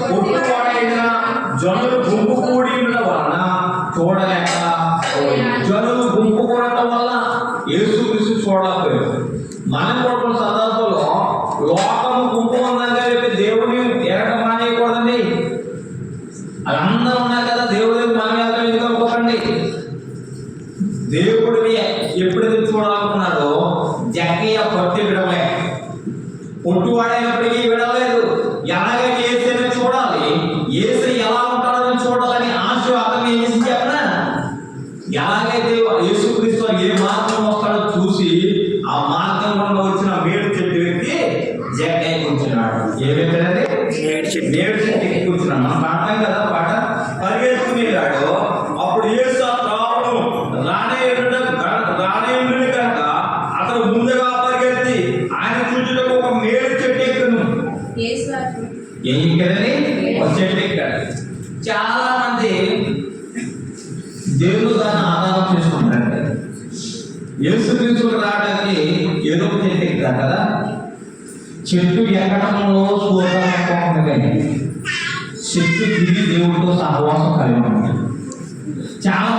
పొట్టువాడైన జనులు గుంపు కూడి ఉండడం వలన చూడలేక, జనులు గుంపు కూడటం వల్ల యేసుక్రీస్తు చూడలేకపోయారు. మనం కూడా సందర్భంలో లోకము గుంపు ఉందని చెప్పి దేవుడిని ఎరగడం మానేయకూడదండి. అందరూ ఉన్నారు కదా, దేవుడి మనం వెళ్తాం ఎందుకు అనుకోకండి. దేవుడిని ఎప్పుడైతే చూడాలనుకున్నాడో జక్కయ్య పొట్టి విడవలే, పొట్టువాడైనప్పటికీ విడవలేదు. ఎలాగైతే యేసుని చూడాలి, యేసు ఎలా ఉంటాడని చూడాలని ఆశ అతన్ని ఏం చేసి చెప్పనా, ఎలాగైతే యేసుక్రీస్తు ఏ మార్గం వస్తాడో చూసి ఆ మార్గం గుండా వచ్చిన మేడు చెట్టు వ్యక్తి జక్కయ్య కూర్చున్నాడు. ఏ వ్యక్తి అంటే మేడు చెట్టు ఎక్కి కూర్చున్నాడు. మనం పాడతాం కదా పాట, పరిగెత్తుకుని వెళ్ళాడు. అప్పుడు యేసు రానేయుడు కనుక అతను ముందుగా పరిగెత్తి ఆయన చూచుటకు ఒక మేడు చెట్టు ఎక్కును. ఏం ఎక్కాడని? ఒక చెట్టు ఎక్కాడు. చాలా మంది దేవుడు దాన్ని ఆధారం చేసుకుంటారు. యేసుక్రీస్తుకు రావడానికి ఏదో ఒక చెట్టు ఎక్కుతారు కదా. చెట్టు ఎక్కడంలో చూడకుండా కానీ చెట్టు తిరిగి దేవుడితో సహవాసం కలిగి ఉంటుంది. చాలా